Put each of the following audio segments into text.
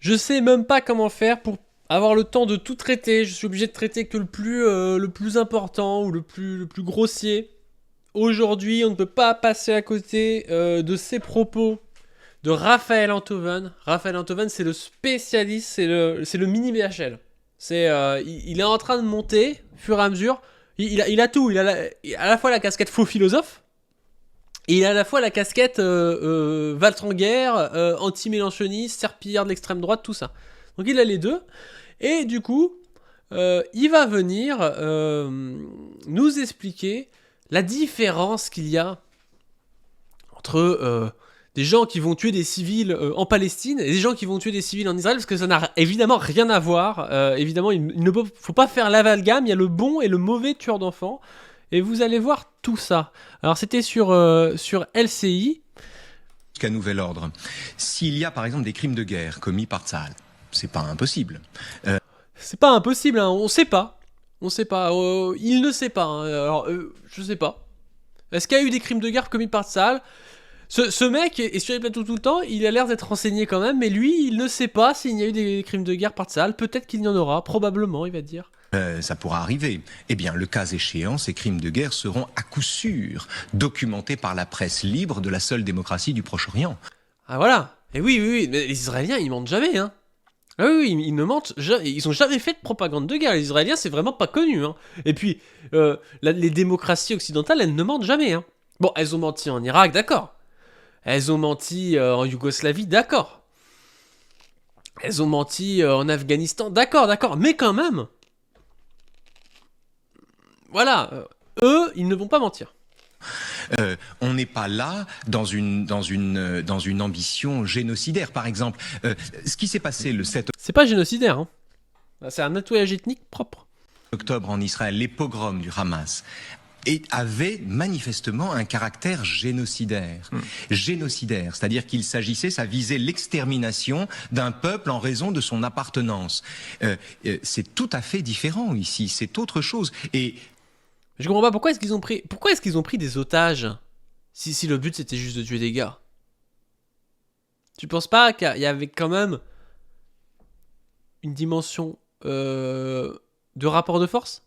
Je sais même pas comment faire pour avoir le temps de tout traiter. Je suis obligé de traiter que le plus important ou le plus grossier. Aujourd'hui, on ne peut pas passer à côté de ces propos de Raphaël Enthoven. Raphaël Enthoven, c'est le spécialiste, c'est le mini BHL. Il est en train de monter, au fur et à mesure. Il a tout. Il a à la fois la casquette faux philosophe, et il a à la fois la casquette Valtranguer, anti-mélanchoniste, serpillière de l'extrême droite, tout ça. Donc il a les deux. Et du coup, il va venir nous expliquer la différence qu'il y a entre des gens qui vont tuer des civils en Palestine et des gens qui vont tuer des civils en Israël, parce que ça n'a évidemment rien à voir. Évidemment, il ne faut pas faire l'amalgame, il y a le bon et le mauvais tueur d'enfants. Et vous allez voir tout ça. Alors c'était sur LCI. Jusqu'à nouvel ordre. S'il y a par exemple des crimes de guerre commis par Tsahal, c'est pas impossible. C'est pas impossible, hein, on sait pas. On sait pas. Il ne sait pas. Hein. Alors, je sais pas. Est-ce qu'il y a eu des crimes de guerre commis par Tsahal ? Ce mec est sur les plateaux tout le temps, il a l'air d'être renseigné quand même, mais lui, il ne sait pas s'il y a eu des crimes de guerre par Tsahal. Peut-être qu'il y en aura, probablement, il va dire. Ça pourra arriver. Eh bien, le cas échéant, ces crimes de guerre seront à coup sûr documentés par la presse libre de la seule démocratie du Proche-Orient. Ah voilà. Et oui, mais les Israéliens, ils mentent jamais, hein. Ah oui, ils ne mentent jamais. Ils ont jamais fait de propagande de guerre. Les Israéliens, c'est vraiment pas connu, hein. Et puis, les démocraties occidentales, elles ne mentent jamais, hein. Bon, elles ont menti en Irak, d'accord. Elles ont menti en Yougoslavie, d'accord. Elles ont menti en Afghanistan, d'accord. Mais quand même, voilà, eux, ils ne vont pas mentir. On n'est pas là dans une ambition génocidaire. Par exemple, ce qui s'est passé le 7 C'est pas génocidaire, hein. C'est un nettoyage ethnique propre. octobre en Israël, les pogroms du Hamas, avait manifestement un caractère génocidaire. Génocidaire, c'est-à-dire qu'il s'agissait, ça visait l'extermination d'un peuple en raison de son appartenance. C'est tout à fait différent ici, c'est autre chose. Et Je comprends pas, pourquoi est-ce qu'ils ont pris des otages si le but c'était juste de tuer des gars. Tu penses pas qu'il y avait quand même une dimension de rapport de force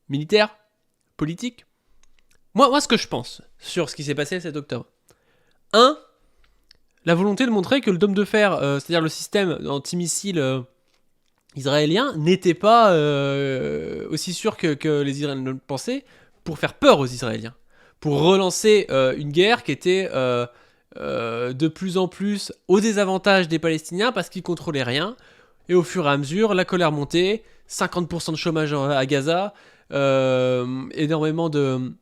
militaire, politique? Moi, ce que je pense sur ce qui s'est passé le 7 octobre. 1. La volonté de montrer que le dôme de fer, c'est-à-dire le système antimissile israélien, n'était pas aussi sûr que les Israéliens le pensaient, pour faire peur aux Israéliens. Pour relancer une guerre qui était de plus en plus au désavantage des Palestiniens parce qu'ils contrôlaient rien. Et au fur et à mesure, la colère montait, 50% de chômage à Gaza, énormément de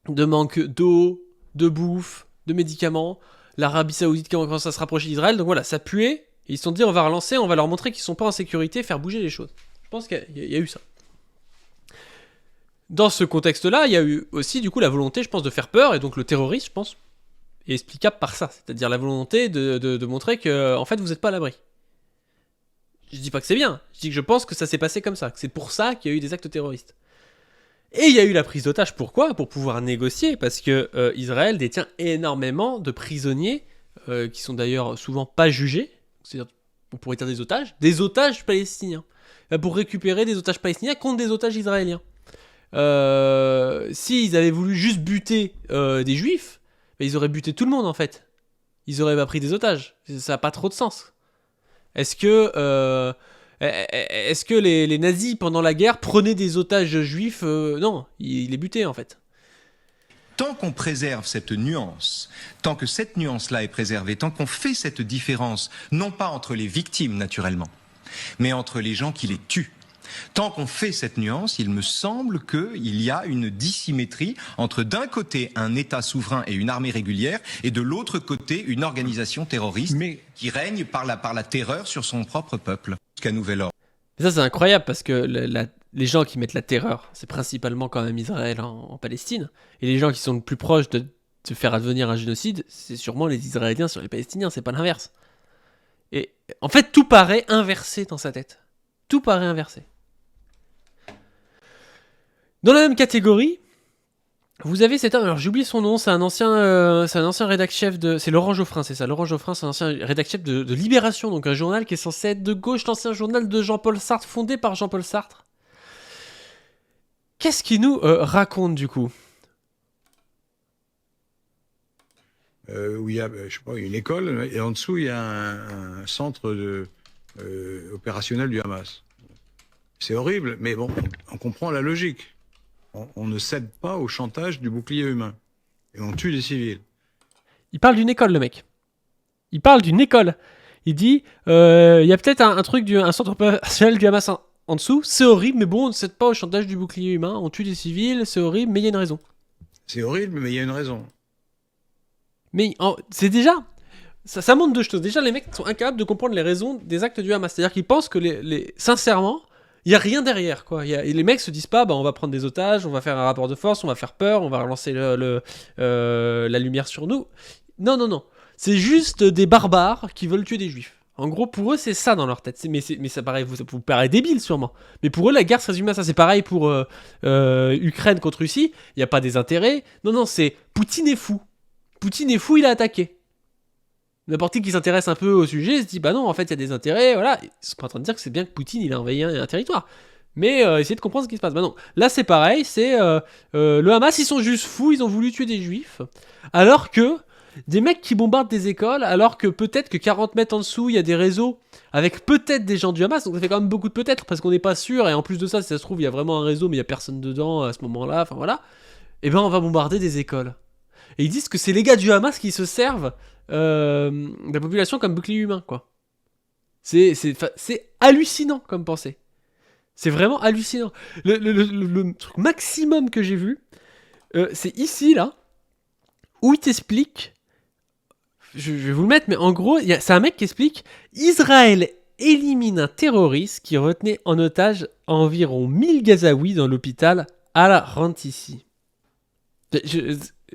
manque d'eau, de bouffe, de médicaments, l'Arabie Saoudite qui commence à se rapprocher d'Israël, donc voilà, ça puait, et ils se sont dit on va relancer, on va leur montrer qu'ils sont pas en sécurité, faire bouger les choses. Je pense qu'il y a eu ça. Dans ce contexte-là, il y a eu aussi du coup la volonté, je pense, de faire peur, et donc le terrorisme, je pense, est explicable par ça, c'est-à-dire la volonté de montrer que en fait vous n'êtes pas à l'abri. Je dis pas que c'est bien, je dis que je pense que ça s'est passé comme ça, que c'est pour ça qu'il y a eu des actes terroristes. Et il y a eu la prise d'otages, pourquoi ? Pour pouvoir négocier, parce que Israël détient énormément de prisonniers, qui sont d'ailleurs souvent pas jugés, c'est-à-dire, on pourrait dire des otages palestiniens, pour récupérer des otages palestiniens contre des otages israéliens. S'ils avaient voulu juste buter des juifs, ils auraient buté tout le monde en fait. Ils auraient pas pris des otages, ça n'a pas trop de sens. Est-ce que les nazis, pendant la guerre, prenaient des otages juifs ? Non, ils les butaient, en fait. tant qu'on préserve cette nuance, tant que cette nuance-là est préservée, tant qu'on fait cette différence, non pas entre les victimes, naturellement, mais entre les gens qui les tuent, tant qu'on fait cette nuance, il me semble qu'il y a une dissymétrie entre d'un côté un État souverain et une armée régulière et de l'autre côté une organisation terroriste qui règne par la terreur sur son propre peuple. Jusqu'à nouvel ordre. Ça c'est incroyable parce que les gens qui mettent la terreur, c'est principalement quand même Israël en Palestine. Et les gens qui sont le plus proches de faire advenir un génocide, c'est sûrement les Israéliens sur les Palestiniens, c'est pas l'inverse. Et en fait tout paraît inversé dans sa tête. Tout paraît inversé. Dans la même catégorie, Vous avez cet homme, alors j'ai oublié son nom, c'est un ancien rédac-chef de... C'est Laurent Geoffrin, c'est ça. Laurent Geoffrin, c'est un ancien rédac-chef de Libération, donc un journal qui est censé être de gauche, l'ancien journal de Jean-Paul Sartre, fondé par Jean-Paul Sartre. Qu'est-ce qu'il nous raconte du coup? Où il y a, je sais pas, une école, et en dessous, il y a un centre opérationnel du Hamas. C'est horrible, mais bon, on comprend la logique. On ne cède pas au chantage du bouclier humain. Et on tue des civils. Il parle d'une école, le mec. Il parle d'une école. Il dit, il y a peut-être un truc, un centre opérationnel du Hamas en dessous. C'est horrible, mais bon, on ne cède pas au chantage du bouclier humain. On tue des civils, c'est horrible, mais il y a une raison. C'est horrible, mais il y a une raison. Mais c'est déjà... Ça montre deux choses. Déjà, les mecs sont incapables de comprendre les raisons des actes du Hamas. C'est-à-dire qu'ils pensent que, sincèrement, il n'y a rien derrière, quoi. Et les mecs se disent pas, bah, on va prendre des otages, on va faire un rapport de force, on va faire peur, on va relancer la lumière sur nous. Non, non, non. C'est juste des barbares qui veulent tuer des juifs. En gros, pour eux, c'est ça dans leur tête. Mais ça vous paraît débile, sûrement. Mais pour eux, la guerre se résume à ça. C'est pareil pour Ukraine contre Russie. Il n'y a pas des intérêts. Non, non, c'est Poutine est fou. Poutine est fou, il a attaqué. N'importe qui s'intéresse un peu au sujet se dit bah non, en fait il y a des intérêts, voilà. Ils sont pas en train de dire que c'est bien que Poutine il a envahi un territoire. Mais essayez de comprendre ce qui se passe. Bah non, là c'est pareil, c'est le Hamas, ils sont juste fous, ils ont voulu tuer des juifs. Alors que des mecs qui bombardent des écoles, alors que peut-être que 40 mètres en dessous il y a des réseaux avec peut-être des gens du Hamas, donc ça fait quand même beaucoup de peut-être parce qu'on n'est pas sûr, et en plus de ça, si ça se trouve, il y a vraiment un réseau mais il y a personne dedans à ce moment-là, enfin voilà. Et ben on va bombarder des écoles. Et ils disent que c'est les gars du Hamas qui se servent de la population comme bouclier humain, quoi. C'est hallucinant comme pensée. C'est vraiment hallucinant. Le truc maximum que j'ai vu, c'est ici, là, où il t'explique... Je vais vous le mettre, mais en gros, c'est un mec qui explique Israël élimine un terroriste qui retenait en otage environ 1000 Gazaouis dans l'hôpital Al-Rantissi.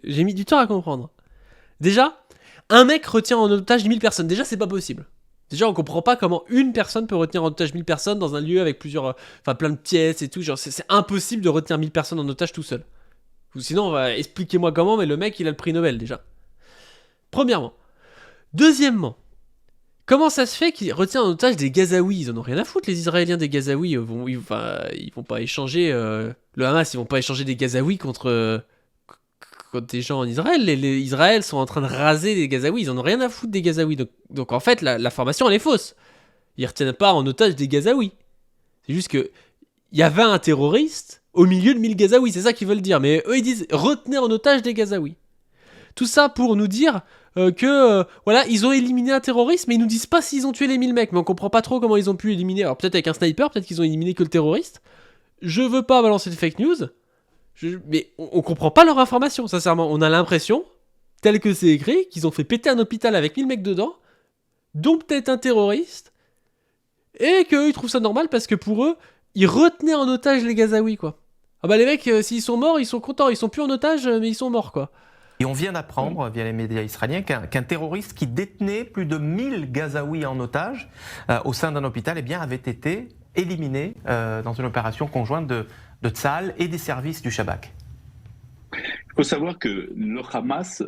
J'ai mis du temps à comprendre. Déjà, un mec retient en otage 1000 personnes. Déjà, c'est pas possible. Déjà, on comprend pas comment une personne peut retenir en otage 1000 personnes dans un lieu avec plusieurs... Enfin, plein de pièces et tout. Genre, c'est impossible de retenir 1000 personnes en otage tout seul. Ou sinon, expliquez-moi comment, mais le mec, il a le prix Nobel, déjà. Premièrement. Deuxièmement, comment ça se fait qu'il retient en otage des Gazaouis? Ils en ont rien à foutre, les Israéliens des Gazaouis. Ils vont pas échanger... le Hamas, ils vont pas échanger des Gazaouis contre des gens en Israël. Les Israël sont en train de raser les Gazaouis. Ils en ont rien à foutre des Gazaouis. Donc en fait, la formation, elle est fausse. Ils retiennent pas en otage des Gazaouis. C'est juste que il y avait un terroriste au milieu de 1000 Gazaouis. C'est ça qu'ils veulent dire. Mais eux, ils disent retenez en otage des Gazaouis. Tout ça pour nous dire que voilà, ils ont éliminé un terroriste, mais ils nous disent pas s'ils ont tué les 1000 mecs. Mais on comprend pas trop comment ils ont pu éliminer. Alors peut-être avec un sniper, peut-être qu'ils ont éliminé que le terroriste. Je veux pas balancer de fake news. Mais on comprend pas leur information, sincèrement. On a l'impression, tel que c'est écrit, qu'ils ont fait péter un hôpital avec 1000 mecs dedans, dont peut-être un terroriste, et qu'eux ils trouvent ça normal parce que pour eux, ils retenaient en otage les Gazaouis, quoi. Ah bah les mecs, s'ils sont morts, ils sont contents, ils sont plus en otage, mais ils sont morts, quoi. Et on vient d'apprendre, via les médias israéliens, qu'un terroriste qui détenait plus de 1000 Gazaouis en otage au sein d'un hôpital, eh bien, avait été éliminé dans une opération conjointe de Tsahal et des services du Shabak. Il faut savoir que le Hamas,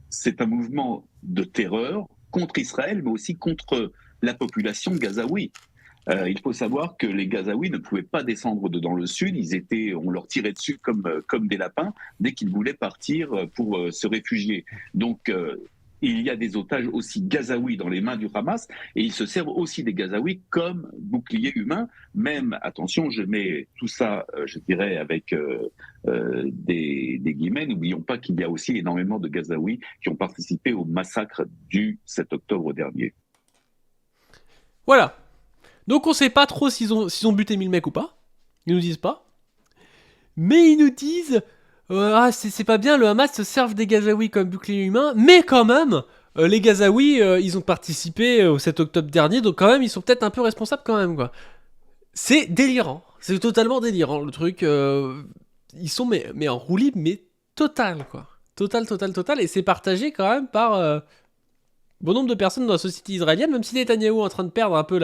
c'est un mouvement de terreur contre Israël, mais aussi contre la population gazaoui. Il faut savoir que les Gazaouis ne pouvaient pas descendre dans le sud. On leur tirait dessus comme des lapins dès qu'ils voulaient partir pour se réfugier. Donc, il y a des otages aussi gazaouis dans les mains du Hamas et ils se servent aussi des Gazaouis comme boucliers humains. Même, attention, je mets tout ça, je dirais, avec des guillemets. N'oublions pas qu'il y a aussi énormément de Gazaouis qui ont participé au massacre du 7 octobre dernier. Voilà. Donc on sait pas trop s'ils ont buté 1000 mecs ou pas. Ils nous disent pas. Mais ils nous disent c'est pas bien, le Hamas se serve des Gazaouis comme bouclier humain, mais quand même, les Gazaouis, ils ont participé au 7 octobre dernier, donc quand même, ils sont peut-être un peu responsables quand même, quoi. C'est délirant. C'est totalement délirant, le truc. Ils sont mais en roue libre, mais total, quoi. Total. Et c'est partagé quand même par bon nombre de personnes dans la société israélienne, même si Netanyahou est en train de perdre un peu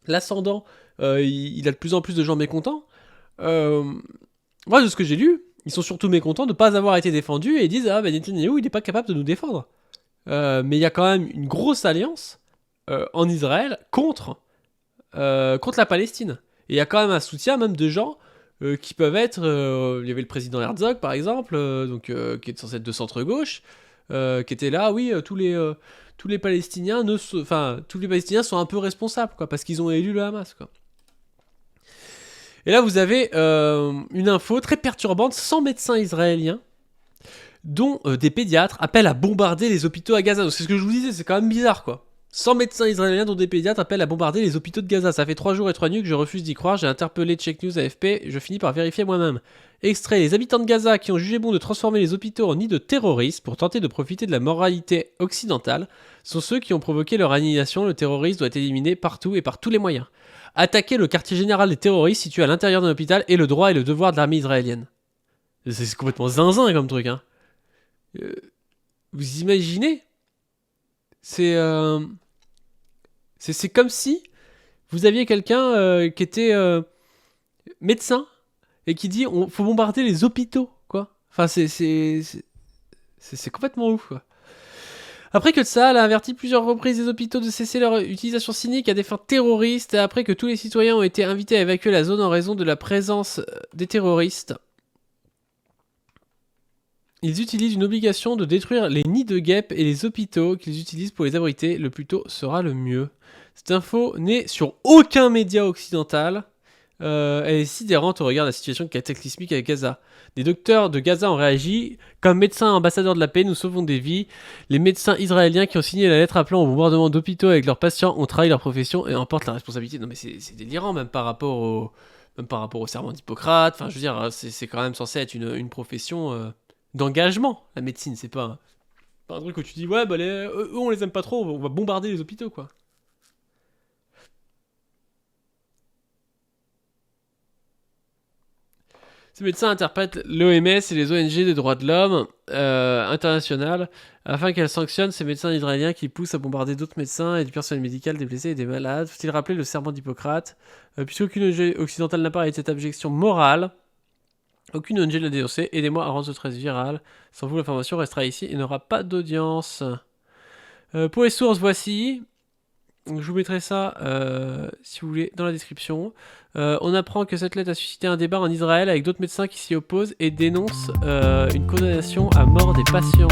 l'ascendant, il a de plus en plus de gens mécontents. Moi, de ce que j'ai lu, ils sont surtout mécontents de ne pas avoir été défendus et ils disent ah ben Netanyahou il n'est pas capable de nous défendre. Mais il y a quand même une grosse alliance en Israël contre la Palestine. Et il y a quand même un soutien même de gens qui peuvent être... il y avait le président Herzog par exemple, qui est censé être de centre-gauche, qui était là, oui, tous les Palestiniens tous les Palestiniens sont un peu responsables, quoi, parce qu'ils ont élu le Hamas, quoi. Et là, vous avez une info très perturbante, 100 médecins israéliens, dont des pédiatres, appellent à bombarder les hôpitaux à Gaza. Donc, c'est ce que je vous disais, c'est quand même bizarre, quoi. 100 médecins israéliens, dont des pédiatres, appellent à bombarder les hôpitaux de Gaza. Ça fait 3 jours et 3 nuits que je refuse d'y croire. J'ai interpellé Check News, AFP, je finis par vérifier moi-même. Extrait, les habitants de Gaza qui ont jugé bon de transformer les hôpitaux en nids de terroristes pour tenter de profiter de la moralité occidentale sont ceux qui ont provoqué leur annihilation. Le terroriste doit être éliminé partout et par tous les moyens. Attaquer le quartier général des terroristes situé à l'intérieur d'un hôpital est le droit et le devoir de l'armée israélienne. C'est complètement zinzin comme truc, hein. Vous imaginez ? C'est comme si vous aviez quelqu'un qui était médecin et qui dit faut bombarder les hôpitaux, quoi. Enfin, c'est complètement ouf, quoi. Après que Tsahal a averti plusieurs reprises les hôpitaux de cesser leur utilisation cynique à des fins terroristes, et après que tous les citoyens ont été invités à évacuer la zone en raison de la présence des terroristes, ils utilisent une obligation de détruire les nids de guêpes et les hôpitaux qu'ils utilisent pour les abriter. Le plus tôt sera le mieux. Cette info n'est sur aucun média occidental. Elle est sidérante au regard de la situation cataclysmique avec Gaza. Des docteurs de Gaza ont réagi. Comme médecins ambassadeurs de la paix, nous sauvons des vies. Les médecins israéliens qui ont signé la lettre appelant au bombardement d'hôpitaux avec leurs patients ont trahi leur profession et en portent la responsabilité. Non mais c'est délirant même par rapport au serment d'Hippocrate. Enfin je veux dire, c'est quand même censé être une profession d'engagement, la médecine. C'est pas un truc où tu dis ouais bah eux on les aime pas trop, on va bombarder les hôpitaux, quoi. Ces médecins interprètent l'OMS et les ONG des droits de l'homme internationales afin qu'elles sanctionnent ces médecins israéliens qui poussent à bombarder d'autres médecins et du personnel médical, des blessés et des malades. Faut-il rappeler le serment d'Hippocrate puisqu'aucune ONG occidentale n'a parlé de cette abjection morale, aucune ONG ne l'a dénoncé. Aidez-moi à rendre ce trait viral. Sans vous, l'information restera ici et n'aura pas d'audience. Pour les sources, voici. Donc, je vous mettrai ça, si vous voulez, dans la description. On apprend que cette lettre a suscité un débat en Israël avec d'autres médecins qui s'y opposent et dénoncent une condamnation à mort des patients.